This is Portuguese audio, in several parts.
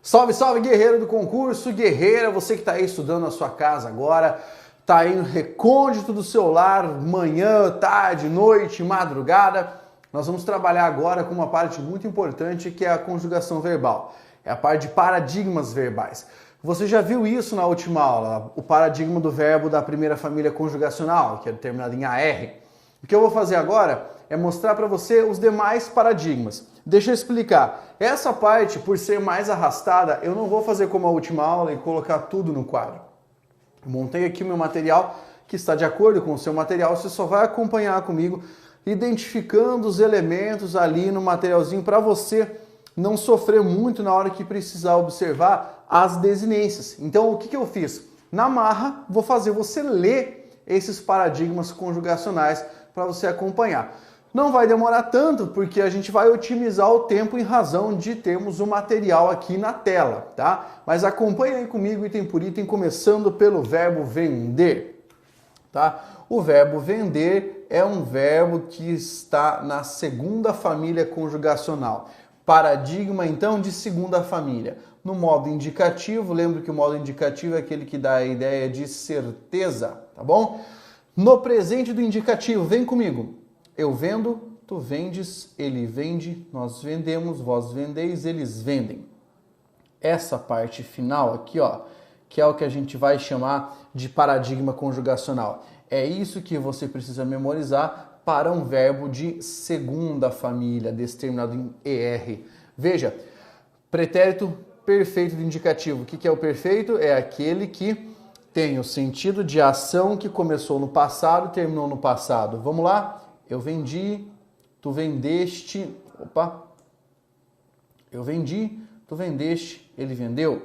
Salve, salve, guerreiro do concurso, guerreira, você que está aí estudando na sua casa agora, está aí no recôndito do seu lar, manhã, tarde, noite, madrugada. Nós vamos trabalhar agora com uma parte muito importante que é a conjugação verbal. É a parte de paradigmas verbais. Você já viu isso na última aula, o paradigma do verbo da primeira família conjugacional, que é terminado em AR. O que eu vou fazer agora é mostrar para você os demais paradigmas. Deixa eu explicar. Essa parte, por ser mais arrastada, eu não vou fazer como a última aula e colocar tudo no quadro. Eu montei aqui o meu material que está de acordo com o seu material. Você só vai acompanhar comigo, identificando os elementos ali no materialzinho para você não sofrer muito na hora que precisar observar as desinências. Então, o que eu fiz? Na marra, vou fazer você ler esses paradigmas conjugacionais para você acompanhar. Não vai demorar tanto, porque a gente vai otimizar o tempo em razão de termos o material aqui na tela, tá? Mas acompanhe aí comigo item por item, começando pelo verbo vender, tá? O verbo vender é um verbo que está na segunda família conjugacional. Paradigma, então, de segunda família. No modo indicativo, lembra que o modo indicativo é aquele que dá a ideia de certeza, tá bom? No presente do indicativo, vem comigo. Eu vendo, tu vendes, ele vende, nós vendemos, vós vendeis, eles vendem. Essa parte final aqui, ó, que é o que a gente vai chamar de paradigma conjugacional. É isso que você precisa memorizar para um verbo de segunda família, desse terminado em ER. Veja, pretérito perfeito do indicativo. O que é o perfeito? É aquele que tem o sentido de ação que começou no passado e terminou no passado. Vamos lá? Eu vendi, tu vendeste, eu vendi, tu vendeste, ele vendeu.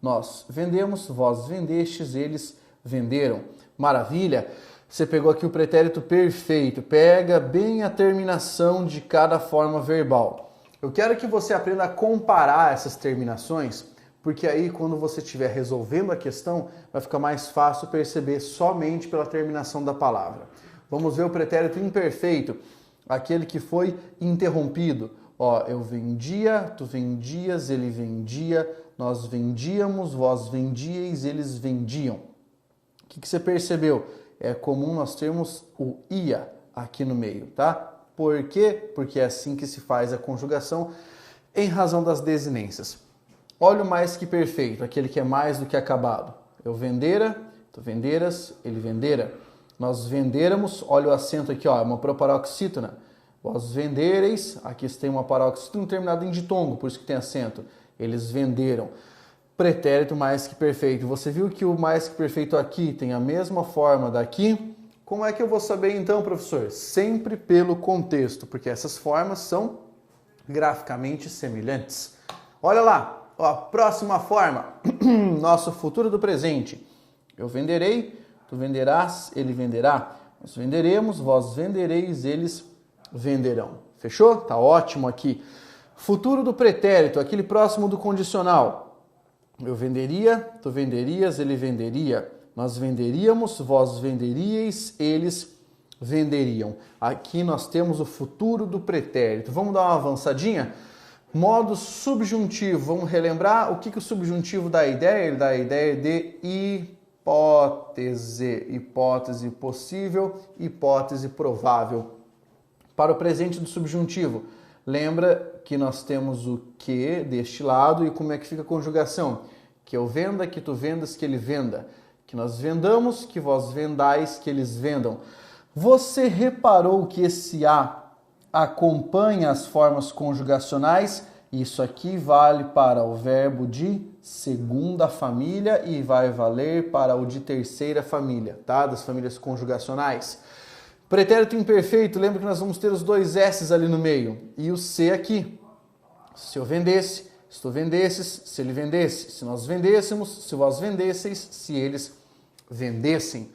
Nós vendemos, vós vendestes, eles venderam. Maravilha! Você pegou aqui o pretérito perfeito. Pega bem a terminação de cada forma verbal. Eu quero que você aprenda a comparar essas terminações, porque aí quando você estiver resolvendo a questão, vai ficar mais fácil perceber somente pela terminação da palavra. Vamos ver o pretérito imperfeito, aquele que foi interrompido. Ó, eu vendia, tu vendias, ele vendia, nós vendíamos, vós vendíeis, eles vendiam. O que você percebeu? É comum nós termos o ia aqui no meio, tá? Por quê? Porque é assim que se faz a conjugação em razão das desinências. Olha o mais que perfeito, aquele que é mais do que acabado. Eu vendera, tu venderas, ele vendera. Nós venderamos, olha o acento aqui, ó, é uma proparoxítona. Vós vendereis, aqui tem uma paroxítona terminada em ditongo, por isso que tem acento. Eles venderam. Pretérito mais que perfeito. Você viu que o mais que perfeito aqui tem a mesma forma daqui? Como é que eu vou saber então, professor? Sempre pelo contexto, porque essas formas são graficamente semelhantes. Olha lá, ó, a próxima forma, nosso futuro do presente. Eu venderei, tu venderás, ele venderá. Nós venderemos, vós vendereis, eles venderão. Fechou? Tá ótimo aqui. Futuro do pretérito, aquele próximo do condicional. Eu venderia, tu venderias, ele venderia. Nós venderíamos, vós venderíeis, eles venderiam. Aqui nós temos o futuro do pretérito. Vamos dar uma avançadinha? Modo subjuntivo. Vamos relembrar o que o subjuntivo dá a ideia? Ele dá a ideia de hipótese. Hipótese possível, hipótese provável. Para o presente do subjuntivo, lembra que nós temos o que deste lado e como é que fica a conjugação? Que eu venda, que tu vendas, que ele venda. Que nós vendamos, que vós vendais, que eles vendam. Você reparou que esse a acompanha as formas conjugacionais? Isso aqui vale para o verbo de segunda família e vai valer para o de terceira família, tá? Das famílias conjugacionais. Pretérito imperfeito, lembra que nós vamos ter os dois S's ali no meio e o C aqui. Se eu vendesse, se tu vendesses, se ele vendesse, se nós vendêssemos, se vós vendesseis, se eles vendessem.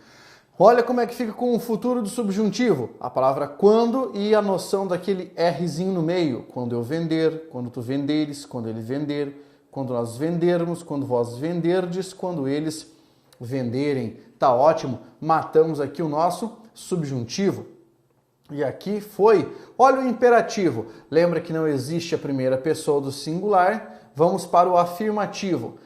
Olha como é que fica com o futuro do subjuntivo. A palavra quando e a noção daquele Rzinho no meio. Quando eu vender, quando tu venderes, quando ele vender, quando nós vendermos, quando vós venderdes, quando eles venderem. Tá ótimo, matamos aqui o nosso subjuntivo. E aqui foi, olha o imperativo. Lembra que não existe a primeira pessoa do singular, Vamos para o afirmativo.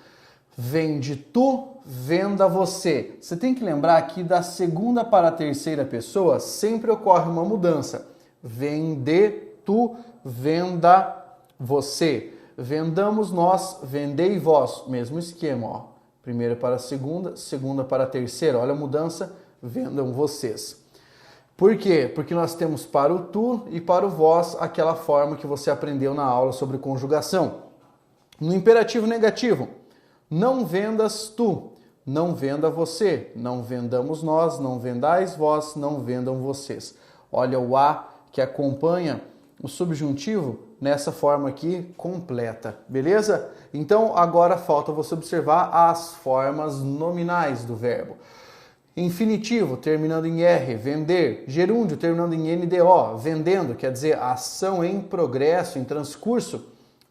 Vende tu, venda você. Você tem que lembrar que da segunda para a terceira pessoa sempre ocorre uma mudança. Vende tu, venda você. Vendamos nós, vendei vós. Mesmo esquema, ó. Primeira para a segunda, segunda para a terceira. Olha a mudança, vendam vocês. Por quê? Porque nós temos para o tu e para o vós aquela forma que você aprendeu na aula sobre conjugação. No imperativo negativo, não vendas tu, não venda você, não vendamos nós, não vendais vós, não vendam vocês. Olha o a que acompanha o subjuntivo nessa forma aqui completa, beleza? Então agora falta você observar as formas nominais do verbo. Infinitivo, terminando em R, vender. Gerúndio, terminando em NDO, vendendo, quer dizer, ação em progresso, em transcurso.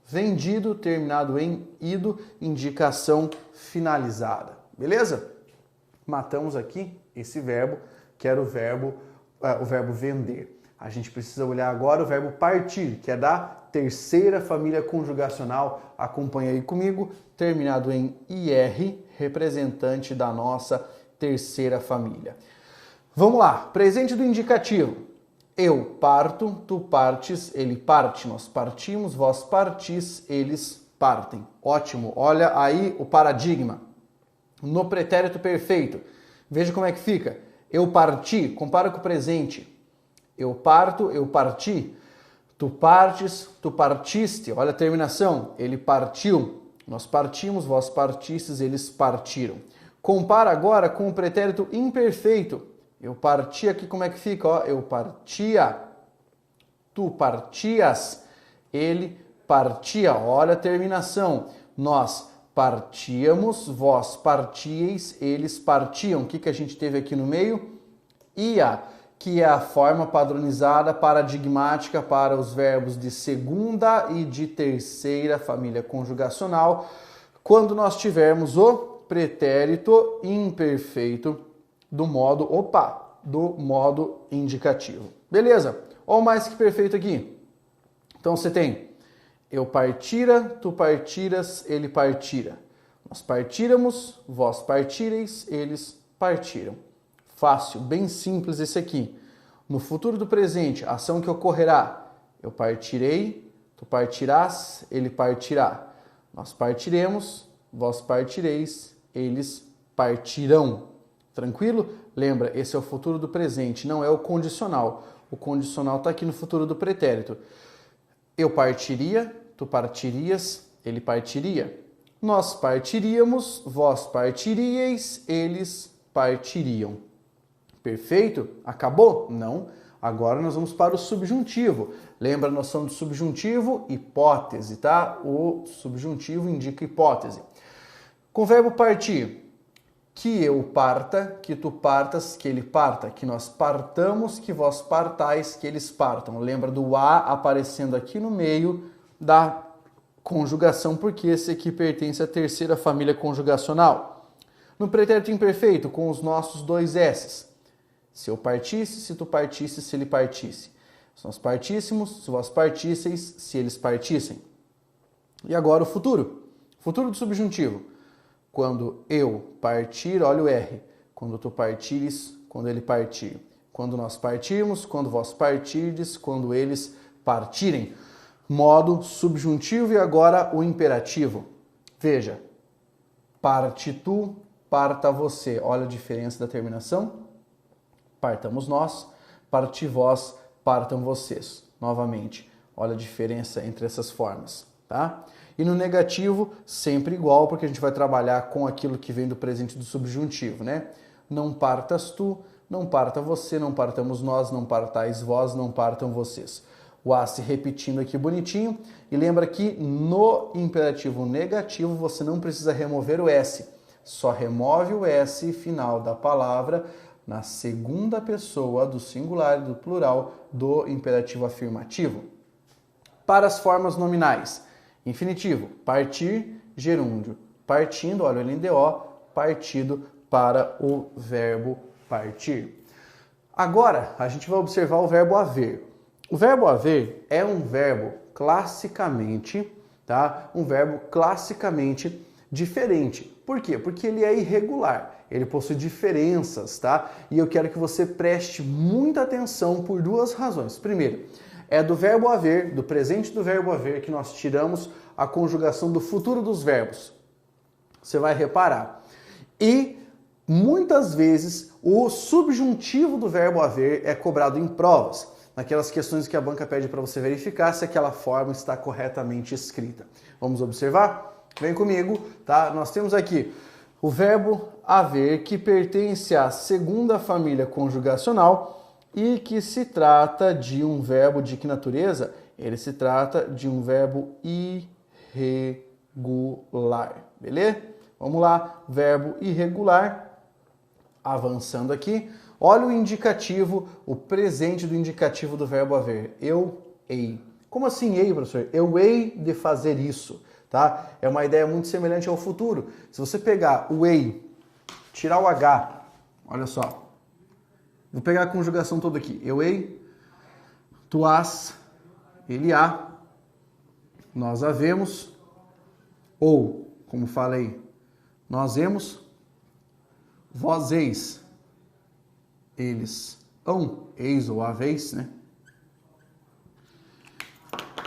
Vendido, terminado em ido, indicação finalizada. Beleza? Matamos aqui esse verbo, que era o verbo vender. A gente precisa olhar agora o verbo partir, que é da terceira família conjugacional. Acompanha aí comigo, terminado em IR, representante da nossa terceira família. Vamos lá, presente do indicativo. Eu parto, tu partes, ele parte. Nós partimos, vós partis, eles partem. Ótimo, olha aí o paradigma. No pretérito perfeito, veja como é que fica. Eu parti, compara com o presente. Eu parto, eu parti. Tu partes, tu partiste. Olha a terminação, ele partiu. Nós partimos, vós partistes, eles partiram. Compara agora com o pretérito imperfeito. Eu parti aqui, como é que fica? Ó, eu partia, tu partias, ele partia. Olha a terminação. Nós partíamos, vós partíeis, eles partiam. O que a gente teve aqui no meio? Ia, que é a forma padronizada paradigmática para os verbos de segunda e de terceira família conjugacional, quando nós tivermos o pretérito imperfeito do modo indicativo. Beleza? Olha o mais que perfeito aqui. Então você tem eu partira, tu partiras, ele partira. Nós partíramos, vós partireis, eles partiram. Fácil, bem simples esse aqui. No futuro do presente, a ação que ocorrerá. Eu partirei, tu partirás, ele partirá. Nós partiremos, vós partireis, eles partirão. Tranquilo? Lembra, esse é o futuro do presente, não é o condicional. O condicional está aqui no futuro do pretérito. Eu partiria, tu partirias, ele partiria. Nós partiríamos, vós partiríeis, eles partiriam. Perfeito? Acabou? Não. Agora nós vamos para o subjuntivo. Lembra a noção do subjuntivo? Hipótese, tá? O subjuntivo indica hipótese. Com o verbo partir, que eu parta, que tu partas, que ele parta, que nós partamos, que vós partais, que eles partam. Lembra do a aparecendo aqui no meio da conjugação, porque esse aqui pertence à terceira família conjugacional. No pretérito imperfeito, com os nossos dois s's. Se eu partisse, se tu partisse, se ele partisse. Se nós partíssemos, se vós partisseis, se eles partissem. E agora o futuro. Futuro do subjuntivo. Quando eu partir, olha o R. Quando tu partires, quando ele partir. Quando nós partirmos, quando vós partirdes, quando eles partirem. Modo subjuntivo e agora o imperativo. Veja, parte tu, parta você. Olha a diferença da terminação. Partamos nós, parti vós, partam vocês. Novamente, olha a diferença entre essas formas, tá? E no negativo, sempre igual, porque a gente vai trabalhar com aquilo que vem do presente do subjuntivo, né? Não partas tu, não parta você, não partamos nós, não partais vós, não partam vocês. O A se repetindo aqui bonitinho. E lembra que no imperativo negativo você não precisa remover o S. Só remove o S final da palavra na segunda pessoa do singular e do plural do imperativo afirmativo. Para as formas nominais. Infinitivo, partir, gerúndio. Partindo, olha o LNDO, partido para o verbo partir. Agora, a gente vai observar o verbo haver. O verbo haver é um verbo classicamente tá? Um verbo classicamente diferente. Por quê? Porque ele é irregular, ele possui diferenças, tá? E eu quero que você preste muita atenção por duas razões. Primeiro, é do verbo haver, do presente do verbo haver, que nós tiramos a conjugação do futuro dos verbos. Você vai reparar. E muitas vezes o subjuntivo do verbo haver é cobrado em provas, naquelas questões que a banca pede para você verificar se aquela forma está corretamente escrita. Vamos observar? Vem comigo, tá? Nós temos aqui o verbo haver, que pertence à segunda família conjugacional e que se trata de um verbo de que natureza? Ele se trata de um verbo irregular, beleza? Vamos lá, verbo irregular. Avançando aqui, olha o indicativo, o presente do indicativo do verbo haver. Eu, hei. Como assim hei, professor? Eu hei de fazer isso, tá? É uma ideia muito semelhante ao futuro. Se você pegar o hei, tirar o H, olha só. Vou pegar a conjugação toda aqui. Eu hei, tu has, ele há, nós havemos, ou, como falei, nós hemos, vós eis, eles hão, eis ou haveis, né?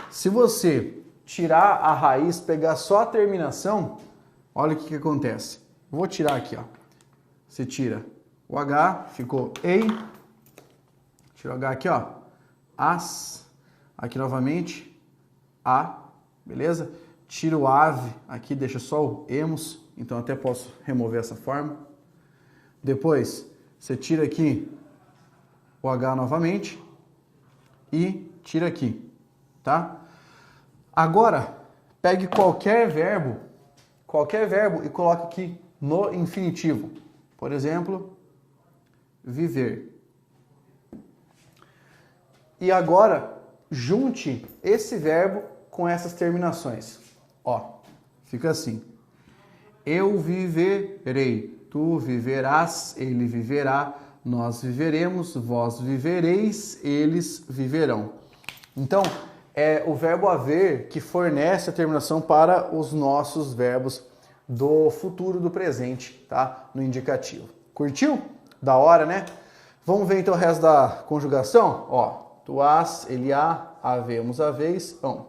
Se você tirar a raiz, pegar só a terminação, olha o que acontece. Vou tirar aqui, ó. Você tira o H, ficou ei, tira o H aqui, ó, as, aqui novamente, a, beleza? Tira o ave, aqui deixa só o emos, então até posso remover essa forma. Depois, você tira aqui o H novamente e tira aqui, tá? Agora, pegue qualquer verbo e coloque aqui no infinitivo. Por exemplo, viver. E agora, junte esse verbo com essas terminações. Ó, fica assim. Eu viverei. Tu viverás, ele viverá, nós viveremos, vós vivereis, eles viverão. Então, é o verbo haver que fornece a terminação para os nossos verbos do futuro, do presente, tá? No indicativo. Curtiu? Da hora, né? Vamos ver então o resto da conjugação? Ó, tu has, ele há, havemos, haveis, hão.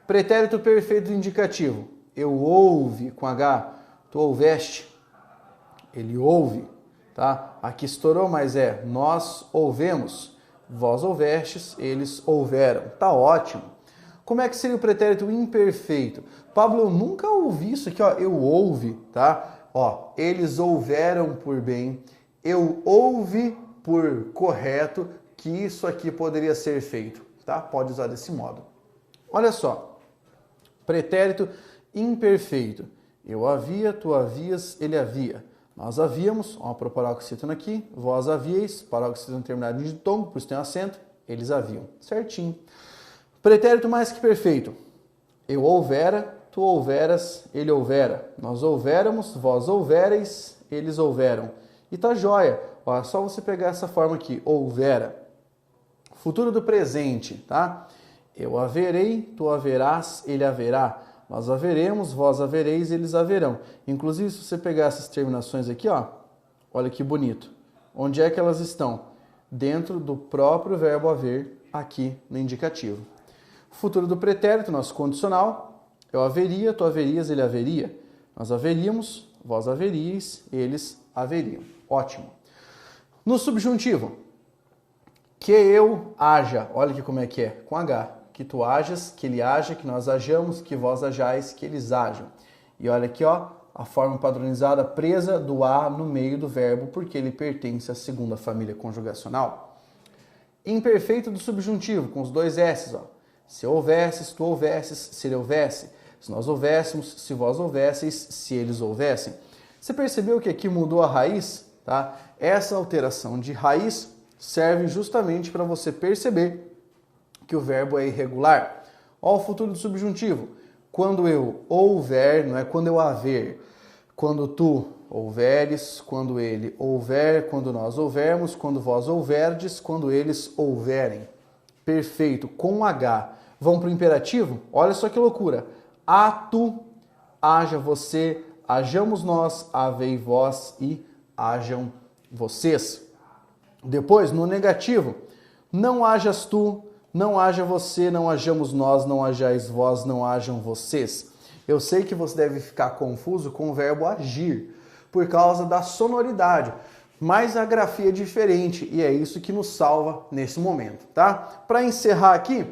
Pretérito perfeito do indicativo. Eu ouve, com H, tu ouveste, ele ouve, tá? Aqui estourou, mas é nós ouvemos, vós ouvestes, eles houveram. Tá ótimo. Como é que seria o pretérito imperfeito? Pablo, eu nunca ouvi isso aqui, ó. Eu ouve, tá? Ó, eles houveram por bem, eu ouve por correto que isso aqui poderia ser feito, tá? Pode usar desse modo. Olha só. Pretérito imperfeito. Eu havia, tu havias, ele havia. Nós havíamos, ó, para o paróxítona aqui, vós havíeis, paróxítona terminado em ditongo, por isso tem um acento, eles haviam. Certinho. Pretérito mais que perfeito. Eu houvera, tu houveras, ele houvera. Nós houvéramos, vós houvereis, eles houveram. E tá jóia. Ó, é só você pegar essa forma aqui, houvera. Futuro do presente, tá? Eu haverei, tu haverás, ele haverá. Nós haveremos, vós havereis, eles haverão. Inclusive, se você pegar essas terminações aqui, ó, olha que bonito. Onde é que elas estão? Dentro do próprio verbo haver, aqui no indicativo. Futuro do pretérito, nosso condicional. Eu haveria, tu haverias, ele haveria. Nós haveríamos, vós haveríeis, eles haveriam. Ótimo. No subjuntivo, que eu haja. Olha aqui como é que é, com H. Que tu hajas, que ele haja, que nós hajamos, que vós hajais, que eles hajam. E olha aqui, ó, a forma padronizada presa do A no meio do verbo, porque ele pertence à segunda família conjugacional. Imperfeito do subjuntivo, com os dois S's, ó. Se houvesses, tu houvesses, se ele houvesse. Se nós houvéssemos, se vós houvesseis, se eles houvessem. Você percebeu que aqui mudou a raiz? Tá? Essa alteração de raiz serve justamente para você perceber que o verbo é irregular. Olha o futuro do subjuntivo. Quando eu houver, não é quando eu haver. Quando tu houveres, quando ele houver, quando nós houvermos, quando vós houverdes, quando eles houverem. Perfeito. Com H. Vamos para o imperativo? Olha só que loucura. ato, haja você, hajamos nós, havei vós e hajam vocês. Depois, no negativo, não hajas tu, não haja você, não hajamos nós, não hajais vós, não hajam vocês. Eu sei que você deve ficar confuso com o verbo agir, por causa da sonoridade, mas a grafia é diferente e é isso que nos salva nesse momento, tá? Para encerrar aqui,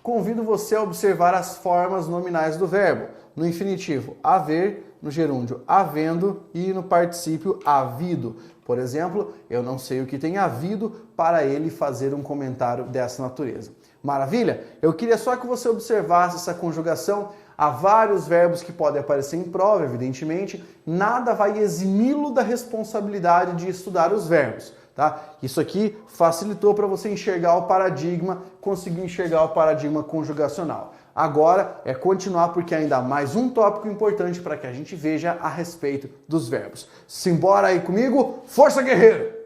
convido você a observar as formas nominais do verbo. No infinitivo, haver, no gerúndio, havendo e no particípio, havido. Por exemplo, eu não sei o que tem havido para ele fazer um comentário dessa natureza. Maravilha? Eu queria só que você observasse essa conjugação. Há vários verbos que podem aparecer em prova, evidentemente. Nada vai eximi-lo da responsabilidade de estudar os verbos. Tá? Isso aqui facilitou para você enxergar o paradigma, conseguir enxergar o paradigma conjugacional. Agora é continuar porque ainda há mais um tópico importante para que a gente veja a respeito dos verbos. Simbora aí comigo, força guerreiro!